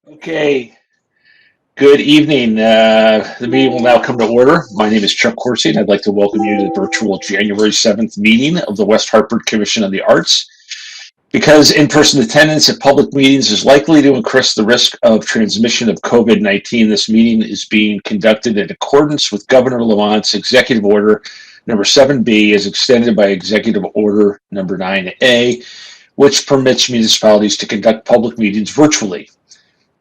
Okay, good evening. The meeting will now come to order. My name is Chuck Corsi, and I'd like to welcome you to the virtual January 7th meeting of the West Hartford Commission on the Arts. Because in-person attendance at public meetings is likely to increase the risk of transmission of COVID-19, this meeting is being conducted in accordance with Governor Lamont's Executive Order number 7B as extended by Executive Order number 9A, which permits municipalities to conduct public meetings virtually.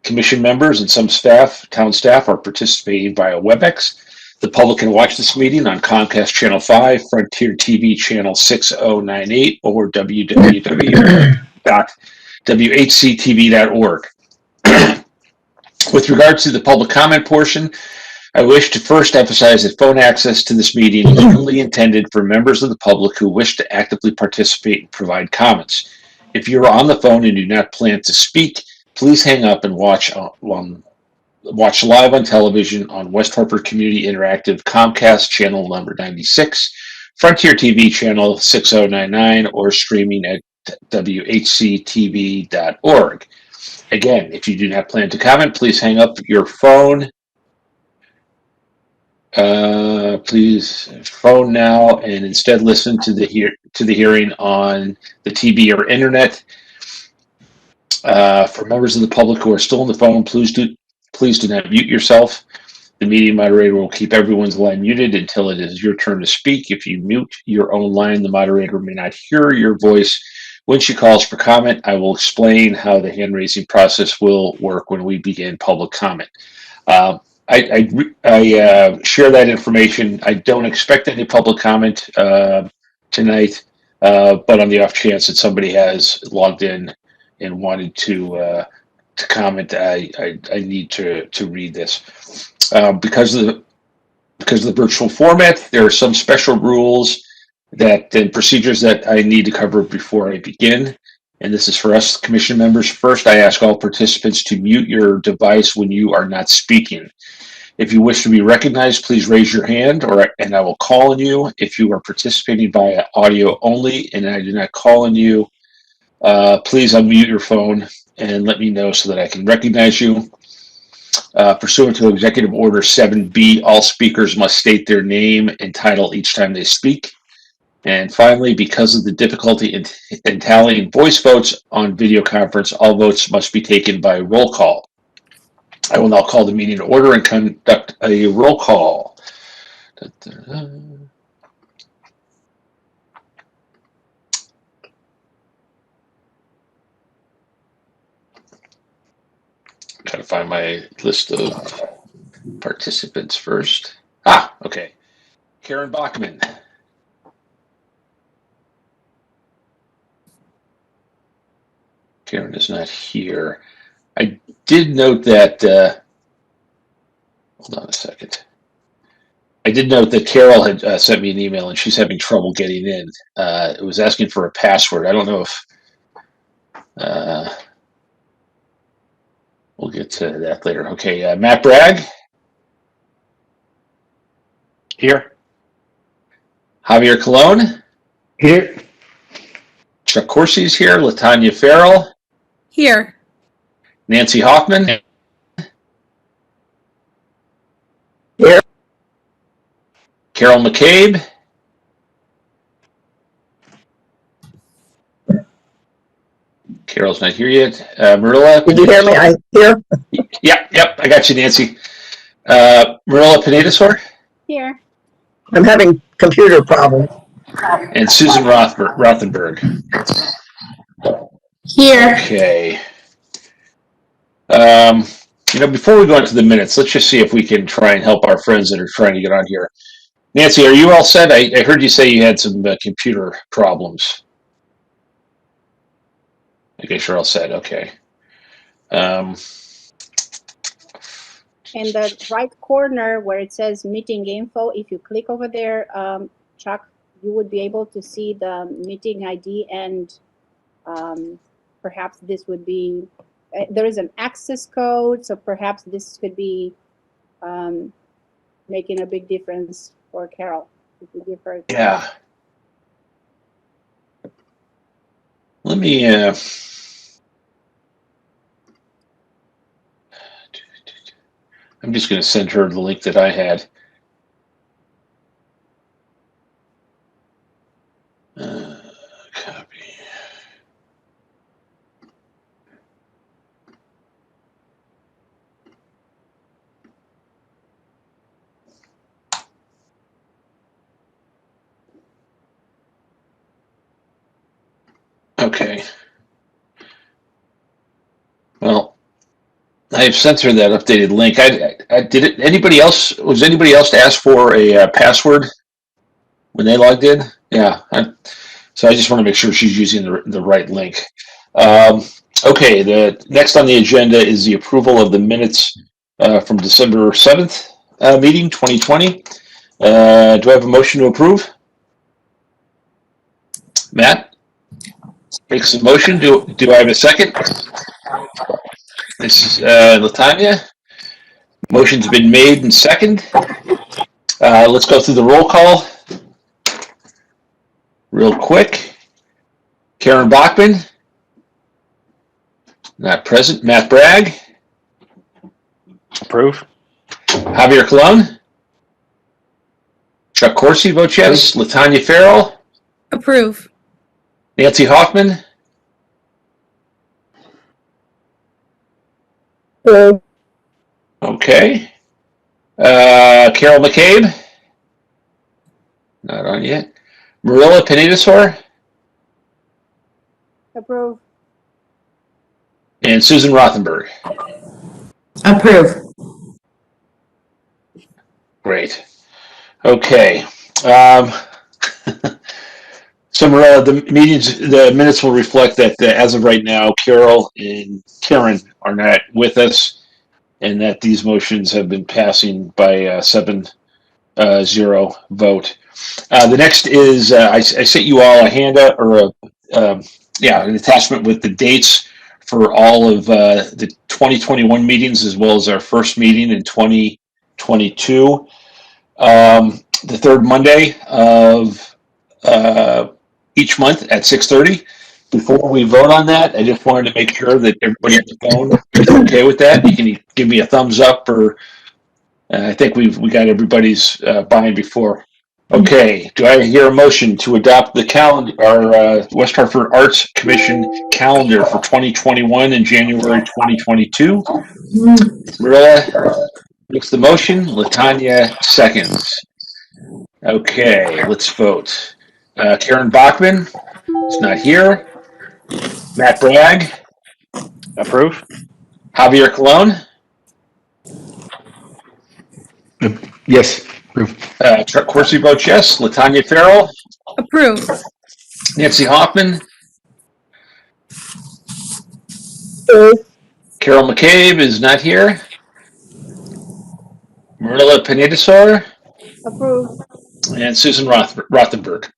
Commission members and some town staff are participating via WebEx. The public can watch this meeting on Comcast Channel 5, Frontier TV Channel 6098, or www.whctv.org. With regard to the public comment portion, I wish to first emphasize that phone access to this meeting is only intended for members of the public who wish to actively participate and provide comments. If you're on the phone and do not plan to speak, please hang up and watch live on television on West Hartford Community Interactive, Comcast Channel number 96, Frontier TV Channel 6099, or streaming at whctv.org. Again, if you do not plan to comment, please hang up your phone. Please phone now and instead listen to the hearing on the TV or internet. For members of the public who are still on the phone, please do not mute yourself. The meeting moderator will keep everyone's line muted until it is your turn to speak. If you mute your own line, the moderator may not hear your voice when she calls for comment. I will explain how the hand-raising process will work when we begin public comment. I share that information. I don't expect any public comment tonight, but on the off chance that somebody has logged in and wanted to comment, I need to read this. Because of the virtual format, there are some special rules and procedures that I need to cover before I begin. And this is for us commission members. First, I ask all participants to mute your device when you are not speaking. If you wish to be recognized, please raise your hand and I will call on you. If you are participating via audio only and I do not call on you, please unmute your phone and let me know so that I can recognize you. Pursuant to Executive Order 7B, all speakers must state their name and title each time they speak. And finally, because of the difficulty in tallying voice votes on video conference, all votes must be taken by roll call. I will now call the meeting to order and conduct a roll call. Trying to find my list of participants first. Okay. Karen Bachman. Karen is not here. I did note that, hold on a second. I did note that Carol had sent me an email and she's having trouble getting in. It was asking for a password. I don't know if, we'll get to that later. Okay, Matt Bragg. Here. Javier Colon. Here. Chuck Corsi is here. Latanya Farrell. Here. Nancy Hoffman. Here. Carol McCabe. Carol's not here yet. Mirela. Did you hear me? I'm here. Yep. I got you, Nancy. Mirela Pinedasor. Here. I'm having computer problems. And Susan Rothenberg. Here. Okay. Before we go into the minutes, let's just see if we can try and help our friends that are trying to get on here. Nancy, are you all set? I heard you say you had some computer problems. I guess you're all set. Okay. In the right corner where it says meeting info, if you click over there, Chuck, you would be able to see the meeting ID, and perhaps this would be, there is an access code, so perhaps this could be making a big difference for Carol. If you give her Yeah. Let me I'm just going to send her the link that I had. Copy. Okay. Well, I've sent her that updated link. I did it. Anybody else? Was anybody else to ask for a password when they logged in? Yeah. So I just want to make sure she's using the right link. Okay. The next on the agenda is the approval of the minutes from December 7th meeting, 2020. Do I have a motion to approve? Matt makes a motion. Do I have a second? This is Latanya. Motion's been made and second. Let's go through the roll call real quick. Karen Bachman, not present. Matt Bragg. Approve. Javier Colon. Chuck Corsi votes yes. Latanya Farrell. Approve. Nancy Hoffman. Okay. Carol McCabe. Not on yet. Mirela Sue. Approve. And Susan Rothenberg. Approve. Great. Okay. So Mirela, the minutes will reflect that as of right now, Carol and Karen are not with us, and that these motions have been passing by 7-0 vote. The next is I sent you all a handout or an attachment with the dates for all of the 2021 meetings as well as our first meeting in 2022. The third Monday of each month at 6:30. Before we vote on that, I just wanted to make sure that everybody on the phone is okay with that. You can give me a thumbs up, or I think we got everybody's buy-in before. Okay, do I hear a motion to adopt the calendar, our West Hartford Arts Commission calendar for 2021 and January 2022? Mirela makes the motion. Latanya seconds. Okay, let's vote. Karen Bachman is not here. Matt Bragg. Approve. Javier Colon. Yes. Approve. Chuck Corsi votes yes. Latanya Farrell. Approve. Nancy Hoffman. Approve. Carol McCabe is not here. Mirela Sue. Approve. And Susan Rothenberg.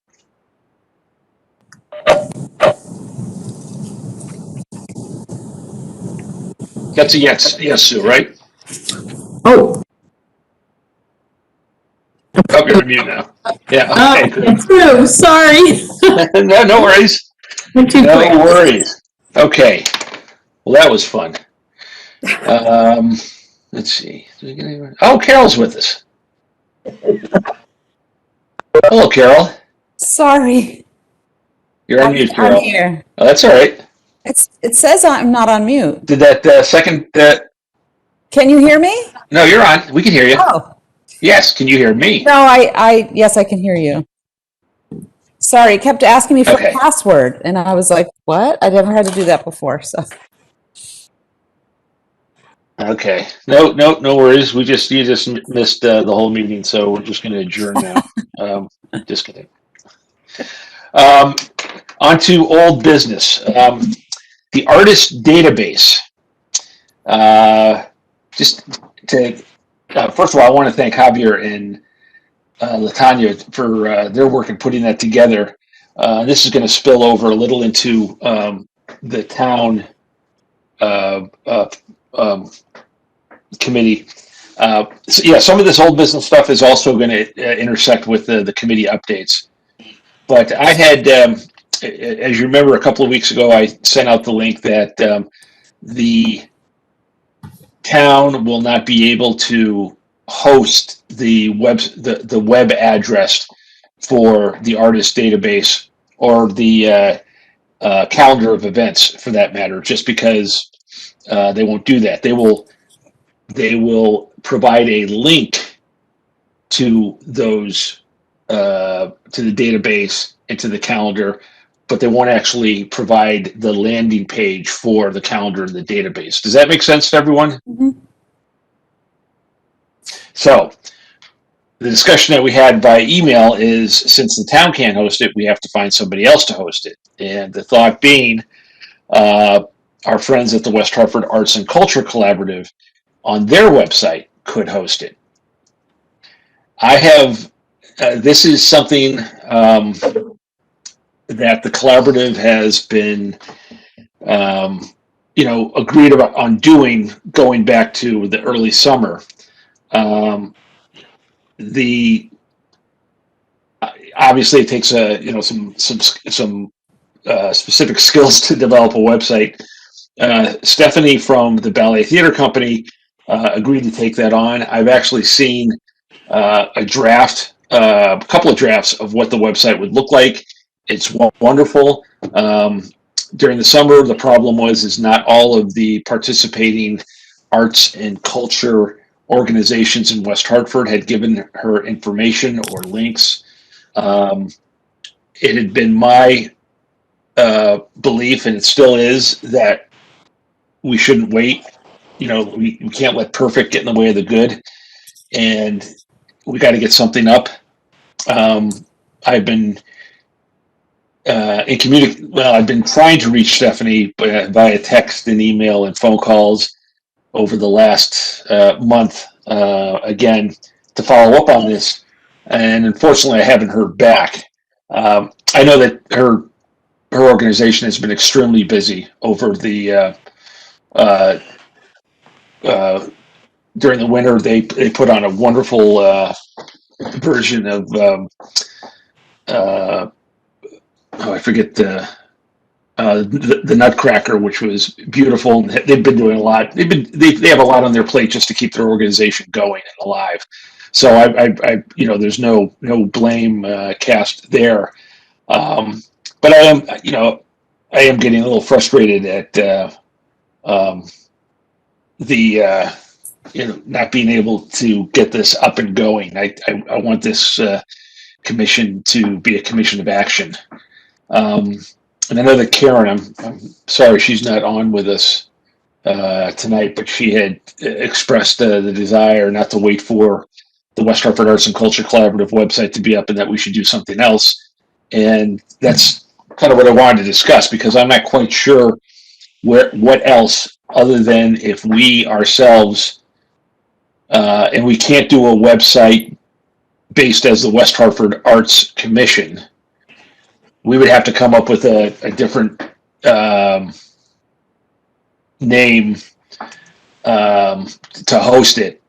That's a yes, Sue, right? Oh, Oh, you're on mute now. Yeah, okay, good. Approve. Sorry. No worries. I'm too No quick. worries. Okay. Well, that was fun. Let's see. Oh, Carol's with us. Hello, Carol. Sorry. You're on mute, Carol. I'm here. Oh, that's all right. It says I'm not on mute. Did that second... Can you hear me? No, you're on. We can hear you. Oh, Yes, can you hear me? no, yes, I can hear you. Sorry, it kept asking me for Okay. a password, and I was like, what? I never had to do that before, so. Okay. No worries. You just missed the whole meeting, so we're just going to adjourn now. Just kidding. On to old business. The artist database. First of all, I want to thank Javier and Latanya for their work in putting that together. This is going to spill over a little into the town committee. Some of this old business stuff is also going to intersect with the committee updates. But I had, as you remember, a couple of weeks ago, I sent out the link that town will not be able to host the web address for the artist database or the calendar of events, for that matter, just because they won't do that. They will provide a link to those to the database and to the calendar, but they won't actually provide the landing page for the calendar and the database. Does that make sense to everyone? Mhm. So the discussion that we had by email is, since the town can't host it, we have to find somebody else to host it. And the thought being, our friends at the West Hartford Arts and Culture Collaborative on their website could host it. I have, this is something that the collaborative has been, agreed on doing going back to the early summer. Obviously it takes some specific skills to develop a website. Stephanie from the Ballet Theater Company agreed to take that on. I've actually seen a couple of drafts of what the website would look like. It's wonderful. During the summer, the problem is not all of the participating arts and culture organizations in West Hartford had given her information or links. It had been my belief, and it still is, that we shouldn't wait. We can't let perfect get in the way of the good, and we got to get something up. I've been I've been trying to reach Stephanie via text and email and phone calls over the last month, again, to follow up on this. And unfortunately, I haven't heard back. I know that her organization has been extremely busy over the during the winter. They put on a wonderful version of I forget the Nutcracker, which was beautiful. They've been doing a lot. They have a lot on their plate just to keep their organization going and alive. So I there's no blame cast there. But I am getting a little frustrated at the not being able to get this up and going. I want this commission to be a commission of action. And I know that Karen, I'm sorry she's not on with us tonight, but she had expressed the desire not to wait for the West Hartford Arts and Culture Collaborative website to be up and that we should do something else. And that's kind of what I wanted to discuss, because I'm not quite sure what else, other than if we ourselves, and we can't do a website based as the West Hartford Arts Commission, we would have to come up with a different name to host it.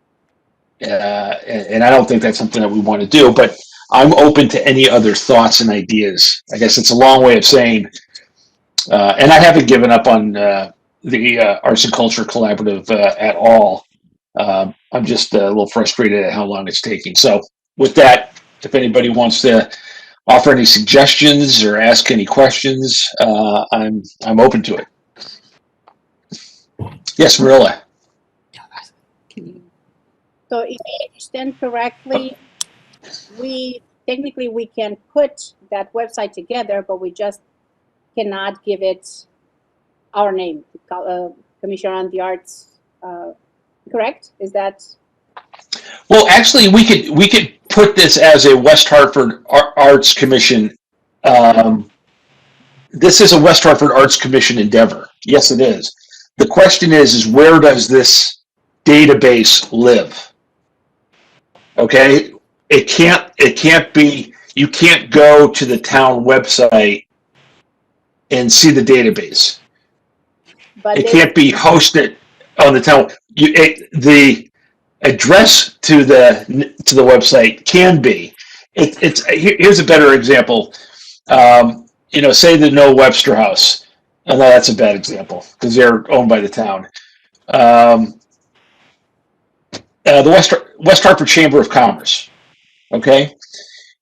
And I don't think that's something that we want to do, but I'm open to any other thoughts and ideas. I guess it's a long way of saying, and I haven't given up on the Arts and Culture Collaborative at all. I'm just a little frustrated at how long it's taking. So with that, if anybody wants to offer any suggestions or ask any questions, I'm open to it. Yes, Mirela. So if I understand correctly, we can put that website together, but we just cannot give it our name, Commission on the Arts. Correct? Is that? Well, actually, we could put this as a West Hartford Arts Commission. This is a West Hartford Arts Commission endeavor. Yes, it is. The question is where does this database live? Okay, it can't be. You can't go to the town website and see the database. But it can't be hosted on the town. The address to the website can be. Here's a better example. Say the No Webster House. No, that's a bad example because they're owned by the town. the West Hartford Chamber of Commerce. Okay,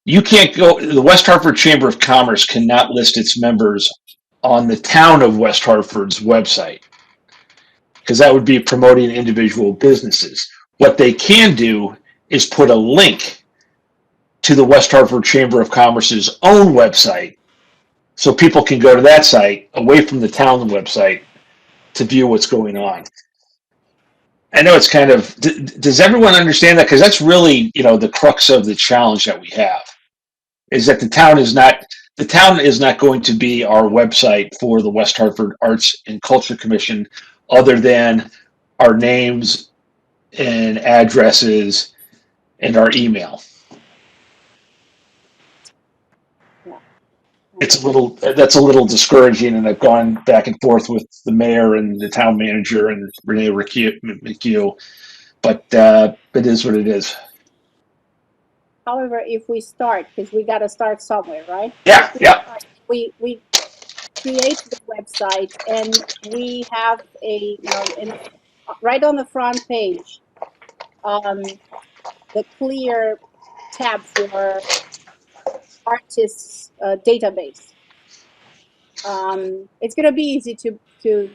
you can't go. The West Hartford Chamber of Commerce cannot list its members on the town of West Hartford's website because that would be promoting individual businesses. What they can do is put a link to the West Hartford Chamber of Commerce's own website so people can go to that site away from the town website to view what's going on. I know it's kind of, does everyone understand that? Because that's really, the crux of the challenge that we have is that the town is not going to be our website for the West Hartford Arts and Culture Commission other than our names and addresses and our email. That's a little discouraging, and I've gone back and forth with the mayor and the town manager and Renee McHugh, but it is what it is. However, if we start, because we got to start somewhere, right? Yeah, yeah. We create the website and we have right on the front page, the clear tab for artists database. It's going to be easy to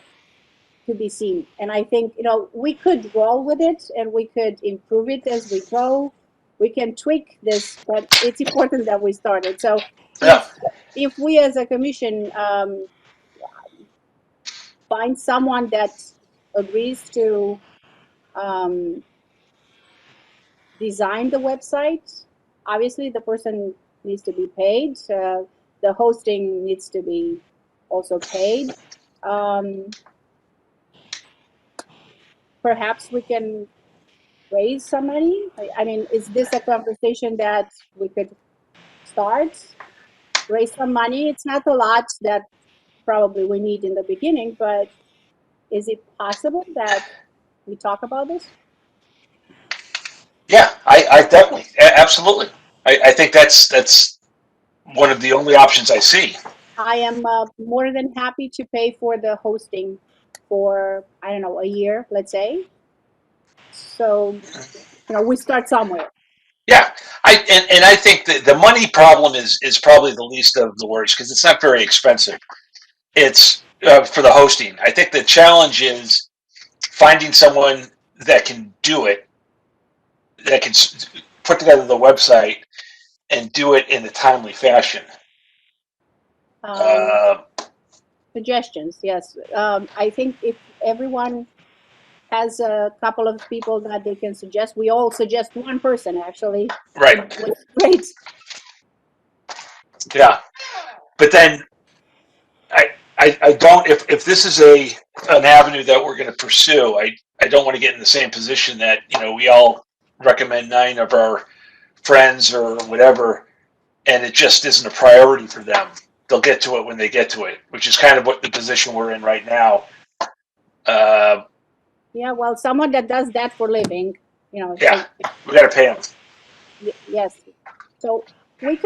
be seen, and I think we could roll with it and we could improve it as we go. We can tweak this, but it's important that we started. So if we as a commission find someone that agrees to design the website, obviously the person needs to be paid. The hosting needs to be also paid. Perhaps we can raise some money. I mean, is this a conversation that we could start? Raise some money. It's not a lot that probably we need in the beginning, but is it possible that we talk about this? Yeah, I definitely, absolutely. I think that's one of the only options I see. I am more than happy to pay for the hosting for, I don't know, a year, let's say. So, we start somewhere. Yeah, I think that the money problem is probably the least of the worries because it's not very expensive. It's for the hosting. I think the challenge is finding someone that can do it, that can put together the website and do it in a timely fashion. Suggestions, yes. I think if everyone has a couple of people that they can suggest, we all suggest one person actually. Right. Great. Yeah, but then I don't. If this is an avenue that we're going to pursue, I don't want to get in the same position that we all recommend 9 of our friends or whatever, and it just isn't a priority for them. They'll get to it when they get to it, which is kind of what the position we're in right now. Yeah, well, someone that does that for a living, Yeah, we got to pay them. Yes. So we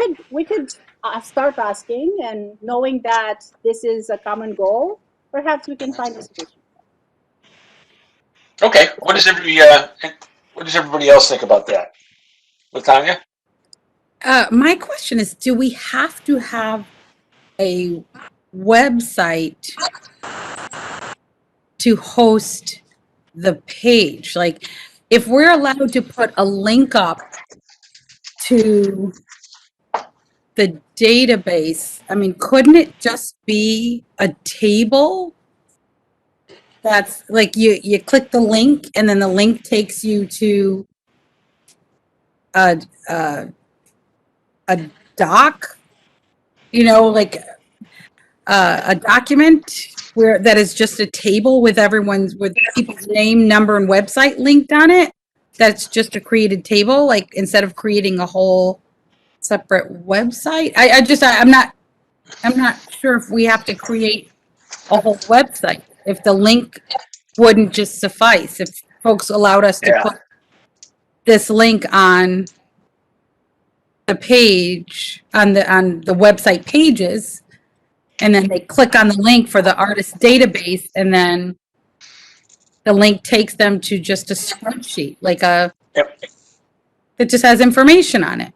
could start asking, and knowing that this is a common goal, perhaps we can find a solution. Okay. What does everybody else think about that? Latanya? My question is, do we have to have a website to host the page? Like, if we're allowed to put a link up to the database, I mean, couldn't it just be a table? That's like you click the link and then the link takes you to a doc, like a document where that is just a table with people's name, number, and website linked on it. That's just a created table, like instead of creating a whole separate website. I'm not sure if we have to create a whole website. If the link wouldn't just suffice, if folks allowed us to put this link on the page, on the website pages, and then they click on the link for the artist database, and then the link takes them to just a spreadsheet, like Yep. it just has information on it.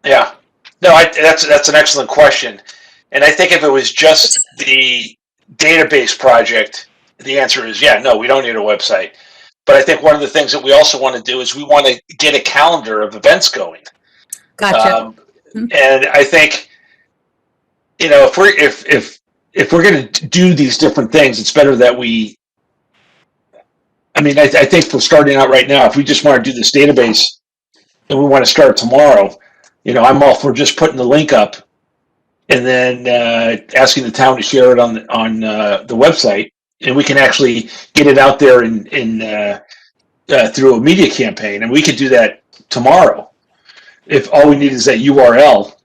Yeah. No, that's an excellent question. And I think if it was just the database project, the answer is yeah, no, we don't need a website. But I think one of the things that we also want to do is we want to get a calendar of events going. Gotcha. And I think, you know, if we're going to do these different things, it's better that we. I mean, I think for starting out right now, if we just want to do this database and we want to start tomorrow, you know, I'm all for just putting the link up and then asking the town to share it on the website, and we can actually get it out there through a media campaign, and we could do that tomorrow if all we need is that URL,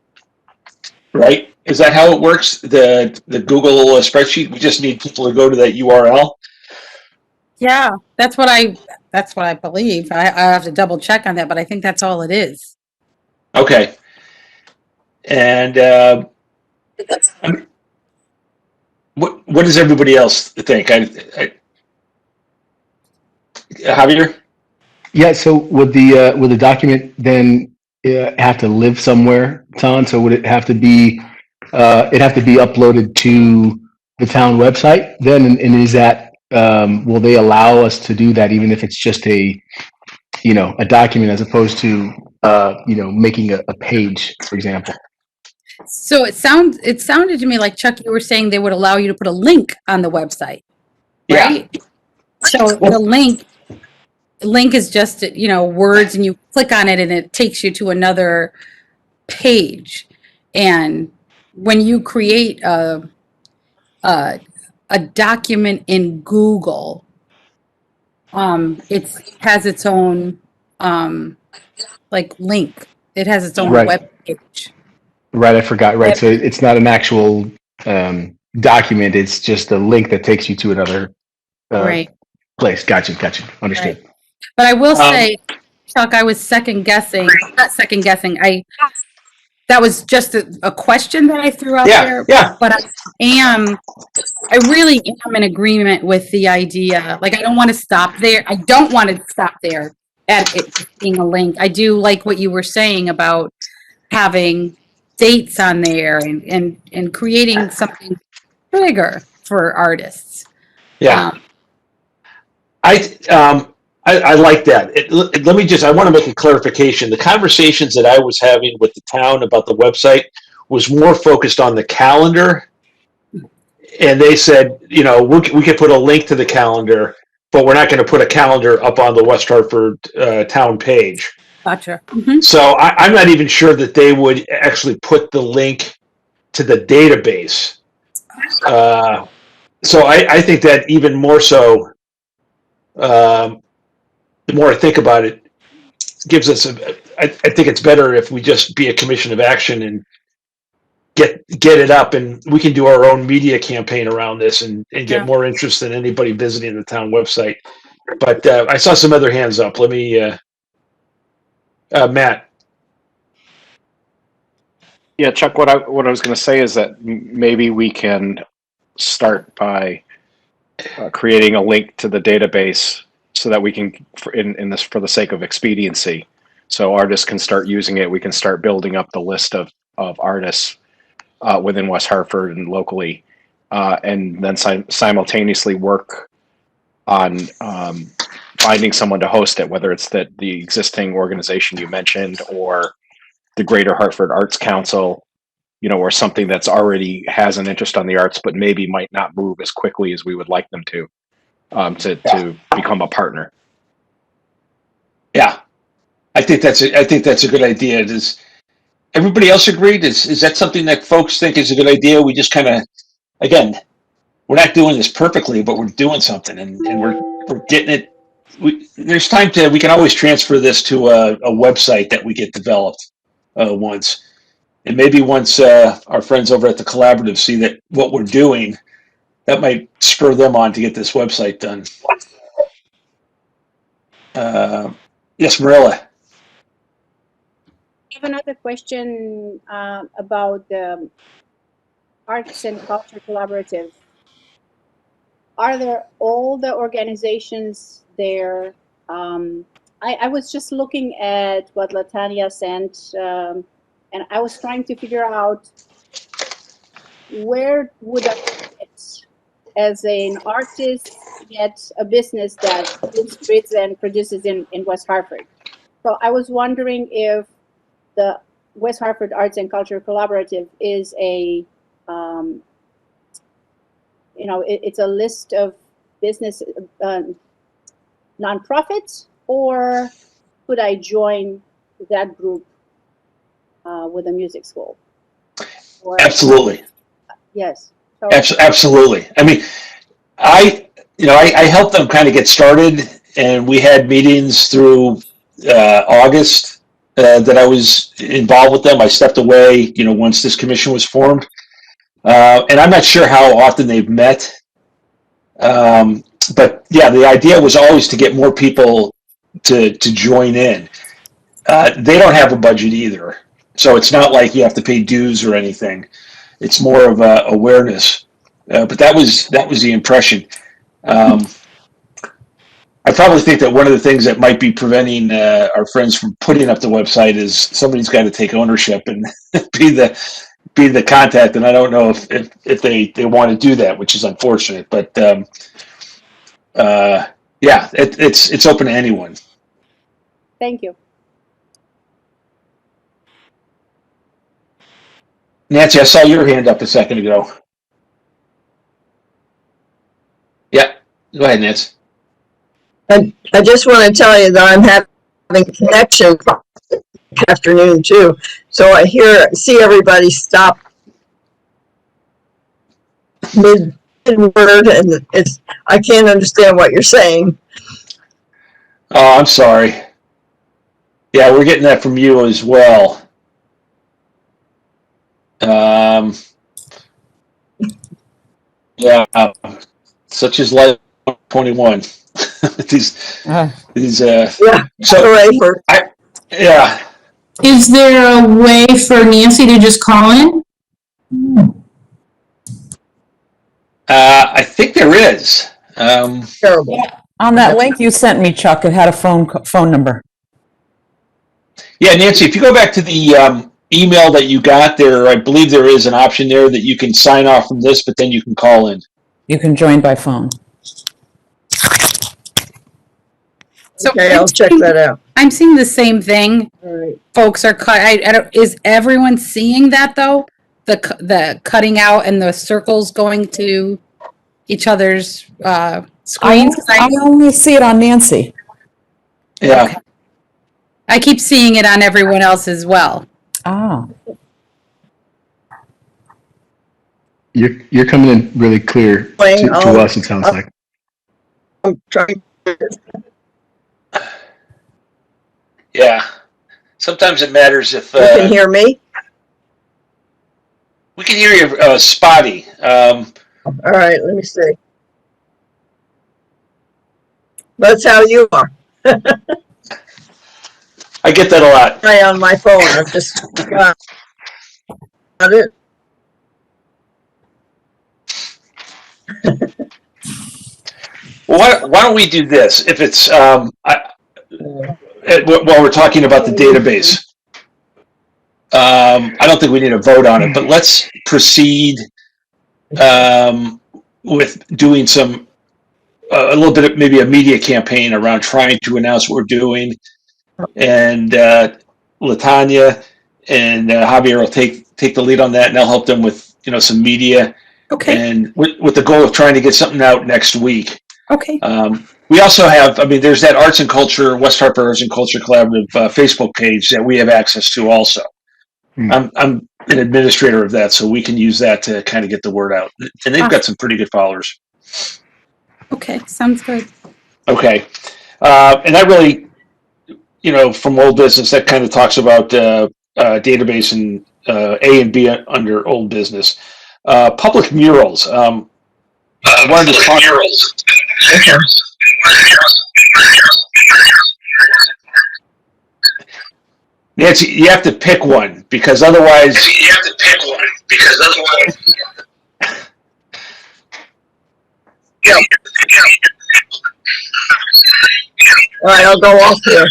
right? Is that how it works? The Google spreadsheet, we just need people to go to that URL. Yeah, that's what I believe. I have to double check on that, but I think that's all it is. Okay. And I mean, what does everybody else think? Javier? Yeah, so would the document then have to live somewhere, Ton? So would it have to be uploaded to the town website then? And is that will they allow us to do that even if it's just a document as opposed to making a page, for example? So it sounded to me like, Chuck, you were saying they would allow you to put a link on the website, right? Yeah. So the link is just, words, and you click on it and it takes you to another page. And when you create a document in Google, it has its own link. It has its own web page. Right, I forgot. Right, so it's not an actual document. It's just a link that takes you to another place. Gotcha. Understood. Right. But I will say, Chuck, I was not second guessing. That was just a question that I threw out there. Yeah. But I really am in agreement with the idea. Like, I don't want to stop there. I don't want to stop there at it being a link. I do like what you were saying about having dates on there and creating something bigger for artists. Yeah. I like that. Let me I want to make a clarification. The conversations that I was having with the town about the website was more focused on the calendar. And they said, we could put a link to the calendar, but we're not going to put a calendar up on the West Hartford town page. Gotcha. Mm-hmm. So I'm not even sure that they would actually put the link to the database. So I think that even more so, the more I think about it, gives us I think it's better if we just be a commission of action and get it up, and we can do our own media campaign around this and get more interest than anybody visiting the town website. But I saw some other hands up. Let me, Matt. Yeah, Chuck, what I was going to say is that maybe we can start by creating a link to the database so that we can, in this, for the sake of expediency, so artists can start using it. We can start building up the list of artists within West Hartford and locally, and then simultaneously work on finding someone to host it, whether it's the existing organization you mentioned or the Greater Hartford Arts Council, or something that's already has an interest on the arts, but maybe might not move as quickly as we would like them to become a partner. Yeah, I think that's a good idea. Does everybody else agree? Is that something that folks think is a good idea? We just kind of, again, we're not doing this perfectly, but we're doing something, and we're getting it. There's time we can always transfer this to a website that we get developed once. And maybe once our friends over at the collaborative see that what we're doing, that might spur them on to get this website done. Yes, Mirela. I have another question about the Arts and Culture Collaborative. are there all the organizations there? I was just looking at what Latanya sent, and I was trying to figure out where would I fit as an artist, yet a business that lives, breathes, and produces in West Hartford. So I was wondering if the West Hartford Arts and Culture Collaborative is a, it's a list of business nonprofits, or could I join that group with a music school? Or, Absolutely. yes. So, Absolutely. I mean, I helped them kind of get started, and we had meetings through August that I was involved with them. I stepped away, once this commission was formed, and I'm not sure how often they've met. But yeah, the idea was always to get more people to join in. They don't have a budget either, so it's not like you have to pay dues or anything. It's more of a awareness. But that was the impression. I probably think that one of the things that might be preventing our friends from putting up the website is somebody's got to take ownership and be the contact. And I don't know if they want to do that, which is unfortunate. But yeah, it's open to anyone. thank you. Nancy, I saw your hand up a second ago. Yeah, go ahead, Nancy. I just want to tell you that I'm having a connection this afternoon too. So I see everybody stop mid word, and I can't understand what you're saying. Oh, I'm sorry. Yeah, we're getting that from you as well. Yeah, such is life. 21. these. Yeah. So Hooray for yeah. Is there a way for Nancy to just call in? I think there is. terrible. Yeah. On that link you sent me, Chuck, it had a phone number. Yeah, Nancy, if you go back to the email that you got there, I believe there is an option there that you can sign off from this, but then you can call in. You can join by phone. So Okay, I'll check that out. I'm seeing the same thing. All right. Folks are cut. I don't. Is everyone seeing that though? The cutting out and the circles going to each other's screens. I only see it on Nancy. Yeah. Okay. I keep seeing it on everyone else as well. Ah. You're coming in really clear to us, it sounds like. I'm trying. Yeah. Sometimes it matters if You can hear me? we can hear you spotty. All right, let me see. That's how you are. I get that a lot. Try on my phone. I've just got it. Well, why don't we do this? If it's while we're talking about the database, I don't think we need a vote on it, but let's proceed with doing a little bit of maybe a media campaign around trying to announce what we're doing, and Latanya and Javier will take the lead on that, and I'll help them with some media. Okay. And with the goal of trying to get something out next week. Okay. We also have, there's that Arts and Culture, West Hartford Arts and Culture Collaborative Facebook page that we have access to also. I'm an administrator of that, so we can use that to kind of get the word out. And they've got some pretty good followers. Okay. Sounds good. Okay. And that really, from old business, that kind of talks about database and A and B under old business. Public murals. I wanted to talk murals. Nancy, you have to pick one because otherwise. All right, I'll go off here.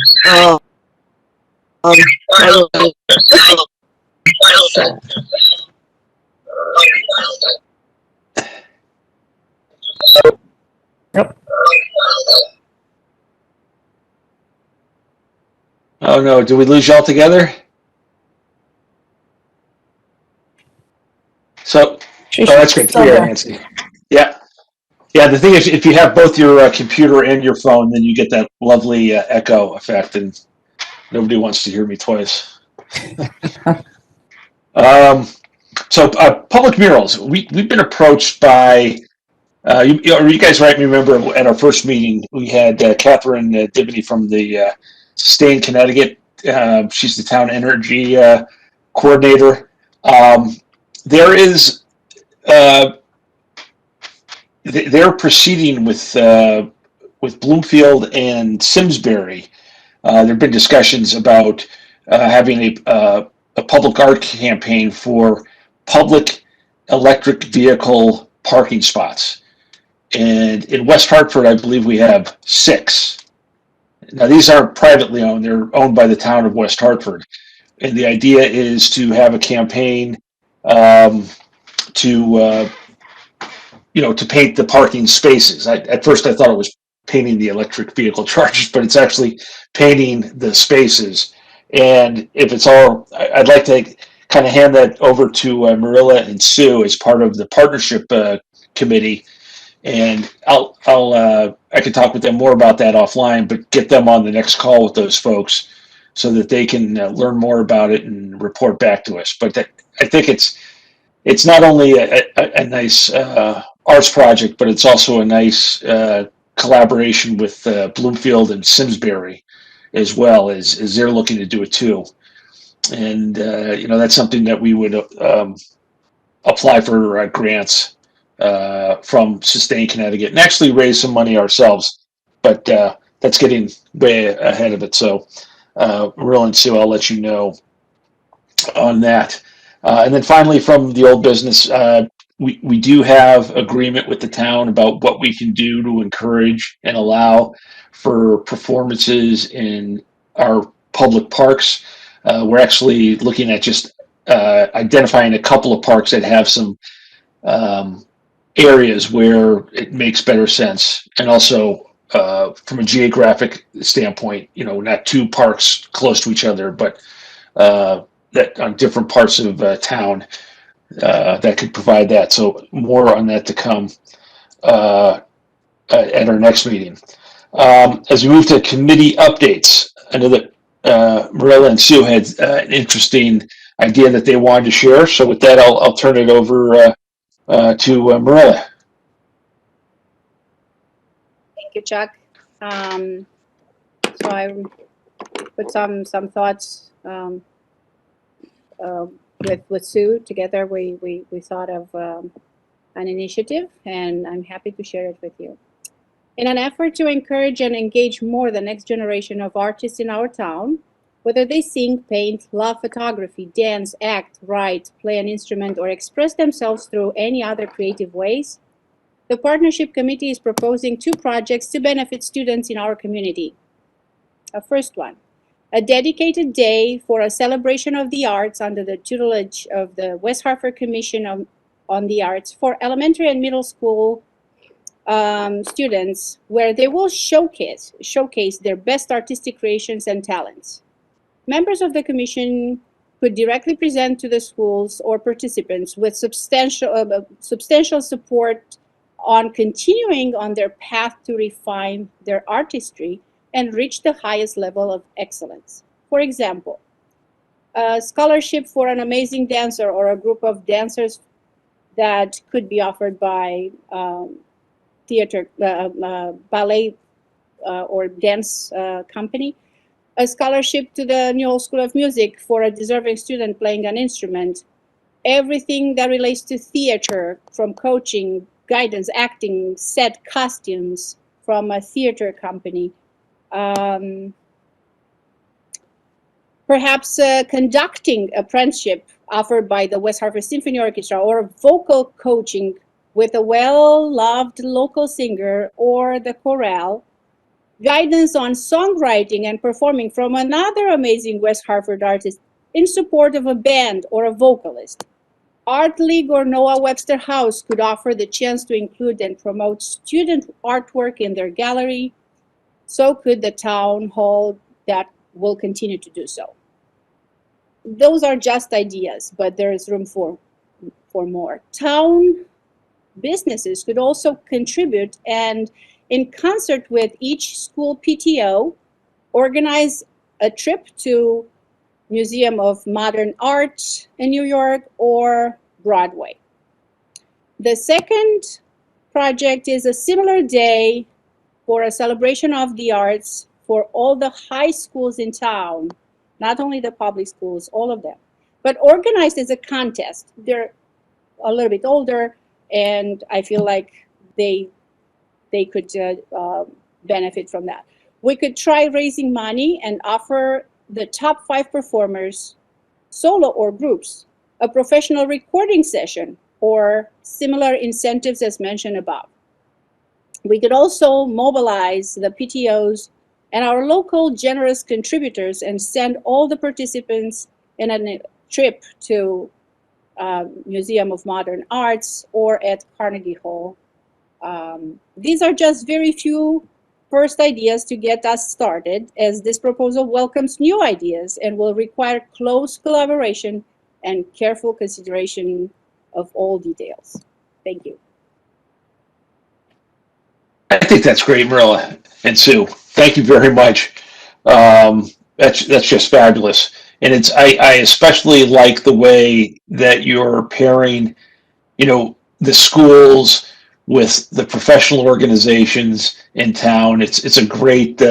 Oh no, did we lose you all together? So, oh, that's great. Still Yeah, there. Nancy. Yeah. Yeah, the thing is, if you have both your computer and your phone, then you get that lovely echo effect, and nobody wants to hear me twice. Public murals. We've been approached by, you guys might remember at our first meeting, we had Catherine Dibney from the Sustain Connecticut. She's the town energy coordinator. There is, they're proceeding with Bloomfield and Simsbury. There have been discussions about having a public art campaign for public electric vehicle parking spots. And in West Hartford, I believe we have 6. Now, these aren't privately owned, they're owned by the town of West Hartford. And the idea is to have a campaign to to paint the parking spaces. At first I thought it was painting the electric vehicle chargers, but it's actually painting the spaces. And if it's all, I'd like to kind of hand that over to Mirela and Sue as part of the partnership committee. And I can talk with them more about that offline, but get them on the next call with those folks so that they can learn more about it and report back to us. But I think it's not only a nice arts project, but it's also a nice collaboration with Bloomfield and Simsbury as well, as they're looking to do it too. And that's something that we would apply for grants from Sustain Connecticut and actually raise some money ourselves. But that's getting way ahead of it. So Mirela and Sue, I'll let you know on that. And then finally, from the old business, we do have agreement with the town about what we can do to encourage and allow for performances in our public parks. We're actually looking at just identifying a couple of parks that have some areas where it makes better sense, and also from a geographic standpoint, not 2 parks close to each other, but that on different parts of town that could provide that. So more on that to come at our next meeting. As we move to committee updates, I know that Mirela and Sue had an interesting idea that they wanted to share. So with that, I'll turn it over to Mirela. Thank you, Chuck. So I put some thoughts with Sue together. We thought of an initiative, and I'm happy to share it with you. In an effort to encourage and engage more the next generation of artists in our town, whether they sing, paint, love photography, dance, act, write, play an instrument, or express themselves through any other creative ways, the Partnership Committee is proposing 2 projects to benefit students in our community. First one, a dedicated day for a celebration of the arts under the tutelage of the West Hartford Commission on the Arts for elementary and middle school students, where they will showcase their best artistic creations and talents. Members of the commission could directly present to the schools or participants with substantial support on continuing on their path to refine their artistry and reach the highest level of excellence. For example, a scholarship for an amazing dancer or a group of dancers that could be offered by theater, ballet or dance company, a scholarship to the New York School of Music for a deserving student playing an instrument, everything that relates to theater, from coaching, guidance, acting, set, costumes from a theater company. Perhaps conducting apprenticeship offered by the West Hartford Symphony Orchestra, or vocal coaching with a well-loved local singer or the chorale, guidance on songwriting and performing from another amazing West Hartford artist in support of a band or a vocalist. Art League or Noah Webster House could offer the chance to include and promote student artwork in their gallery. So could the town hall that will continue to do so. Those are just ideas, but there is room for more. Town businesses could also contribute and, in concert with each school PTO, organize a trip to Museum of Modern Art in New York or Broadway. The second project is a similar day for a celebration of the arts for all the high schools in town, not only the public schools, all of them, but organized as a contest. They're a little bit older, and I feel like they could benefit from that. We could try raising money and offer the top 5 performers, solo or groups, a professional recording session or similar incentives as mentioned above. We could also mobilize the PTOs and our local generous contributors and send all the participants in a trip to Museum of Modern Arts or at Carnegie Hall. These are just very few first ideas to get us started, as this proposal welcomes new ideas and will require close collaboration and careful consideration of all details. Thank you. I think that's great, Mirela and Sue. Thank you very much. That's just fabulous. And I especially like the way that you're pairing, the schools with the professional organizations in town. It's a great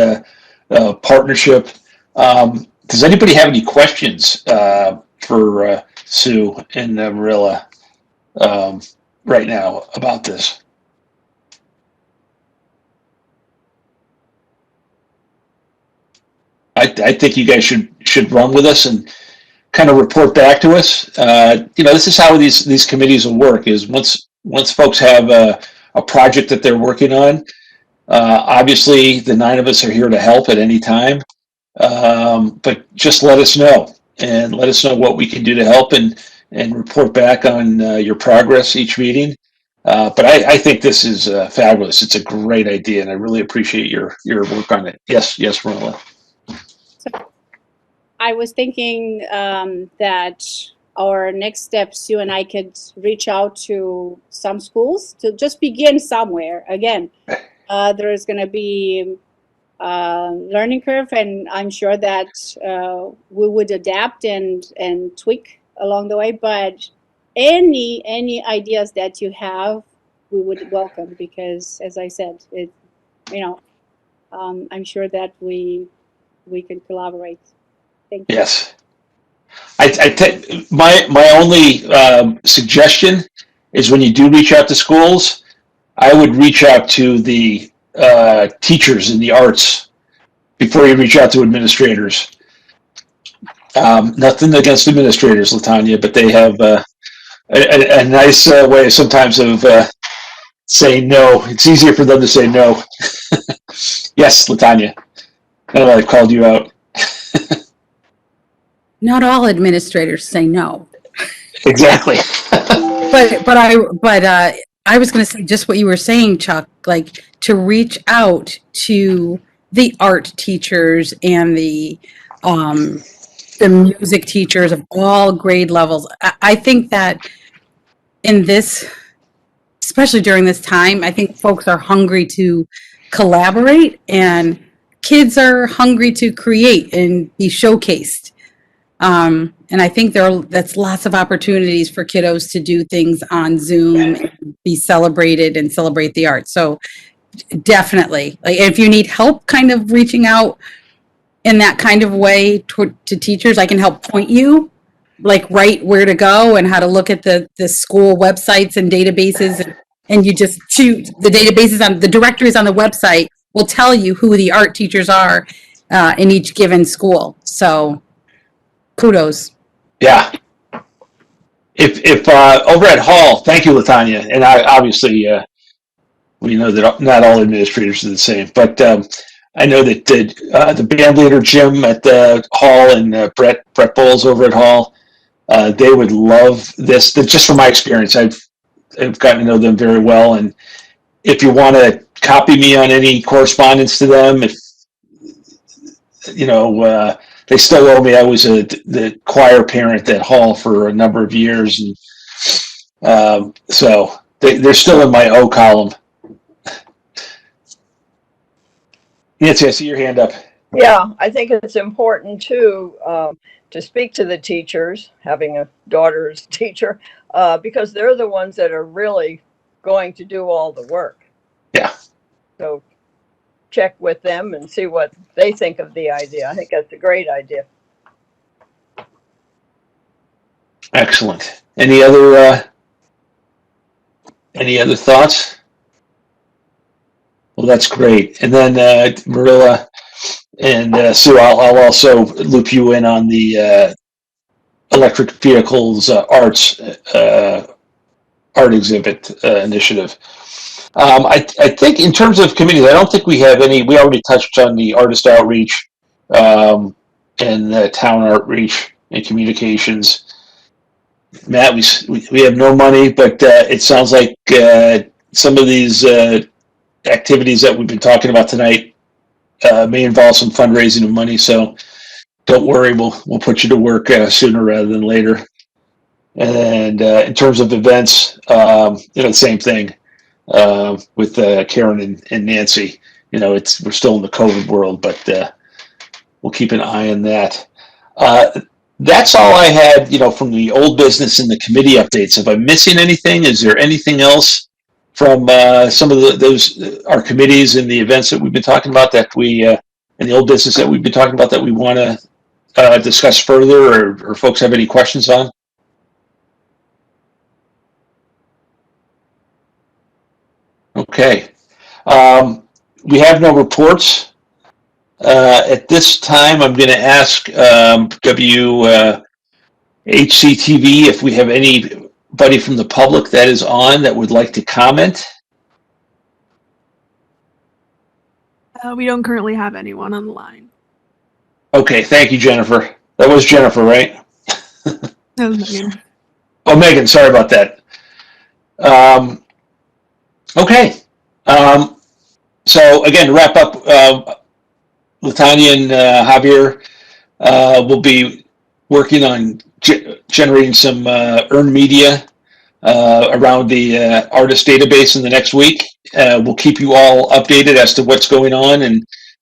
partnership. Does anybody have any questions for Sue and Mirela right now about this? I think you guys should run with us and kind of report back to us. This is how these committees will work. Is once folks have a project that they're working on, obviously the 9 of us are here to help at any time. But just let us know and let us know what we can do to help and report back on your progress each meeting. But I think this is fabulous. It's a great idea, and I really appreciate your work on it. Yes, Mirela. I was thinking that our next steps, you and I could reach out to some schools to just begin somewhere. Again, there is going to be a learning curve, and I'm sure that we would adapt and tweak along the way. But any ideas that you have, we would welcome, because, as I said, I'm sure that we can collaborate. Thank you. Yes. My only suggestion is when you do reach out to schools, I would reach out to the teachers in the arts before you reach out to administrators. Nothing against administrators, Latanya, but they have a nice way sometimes of saying no. It's easier for them to say no. Yes, Latanya. I know I called you out. Not all administrators say no. Exactly. But I was going to say just what you were saying, Chuck, like to reach out to the art teachers and the music teachers of all grade levels. I think that in this, especially during this time, I think folks are hungry to collaborate, and kids are hungry to create and be showcased. And I think that's lots of opportunities for kiddos to do things on Zoom, and be celebrated and celebrate the arts. So definitely, like, if you need help kind of reaching out in that kind of way to teachers, I can help point you like right where to go and how to look at the school websites and databases, and you just choose the databases on the directories on the website will tell you who the art teachers are in each given school. So kudos. Yeah. If over at Hall, thank you, Latanya, and I obviously we know that not all administrators are the same, but I know that the band leader Jim at the Hall and Brett Bowles over at Hall, they would love this. Just from my experience, I've gotten to know them very well, and if you want to copy me on any correspondence to them, if they still owe me. I was the choir parent at Hall for a number of years, and so they're still in my O column. Nancy, I see your hand up. Yeah, I think it's important to speak to the teachers, having a daughter as a teacher, because they're the ones that are really going to do all the work. Yeah. So check with them and see what they think of the idea. I think that's a great idea. Excellent. Any other thoughts? Well, that's great. And then Mirela and Sue, I'll also loop you in on the electric vehicles art exhibit initiative. I think in terms of committees, I don't think we have any. We already touched on the artist outreach and the town outreach and communications. Matt, we have no money, but it sounds like some of these activities that we've been talking about tonight may involve some fundraising of money. So don't worry, we'll put you to work sooner rather than later. And in terms of events, the same thing with Karen and Nancy. We're still in the COVID world, but we'll keep an eye on that. That's all I had, from the old business and the committee updates. If I'm missing anything, is there anything else from some of our committees and the events that we've been talking about and the old business that we've been talking about that we want to discuss further, or folks have any questions on? Okay. We have no reports. At this time, I'm going to ask WHCTV if we have anybody from the public that is on that would like to comment. We don't currently have anyone on the line. Okay, thank you, Jennifer. That was Jennifer, right? That was Megan. Oh, Megan, sorry about that. Okay. So again, to wrap up, Latanya and Javier will be working on generating some earned media around the artist database in the next week. We'll keep you all updated as to what's going on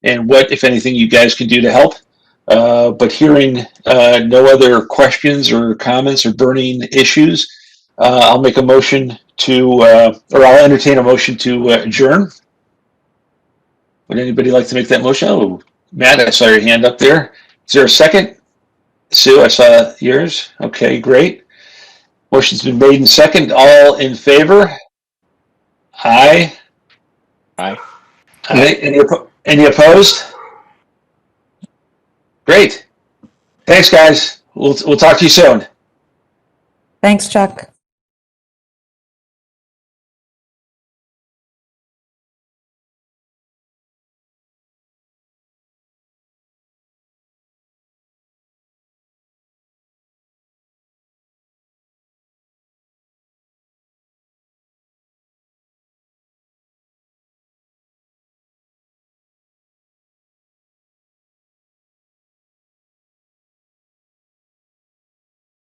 and what, if anything, you guys can do to help. But hearing no other questions or comments or burning issues, I'll make a motion or I'll entertain a motion to adjourn. Would anybody like to make that motion? Oh, Matt, I saw your hand up there. Is there a second? Sue, I saw yours. Okay, great. Motion's been made and second. All in favor? Aye. Aye. Aye. Any opposed? Great. Thanks, guys. We'll talk to you soon. Thanks, Chuck.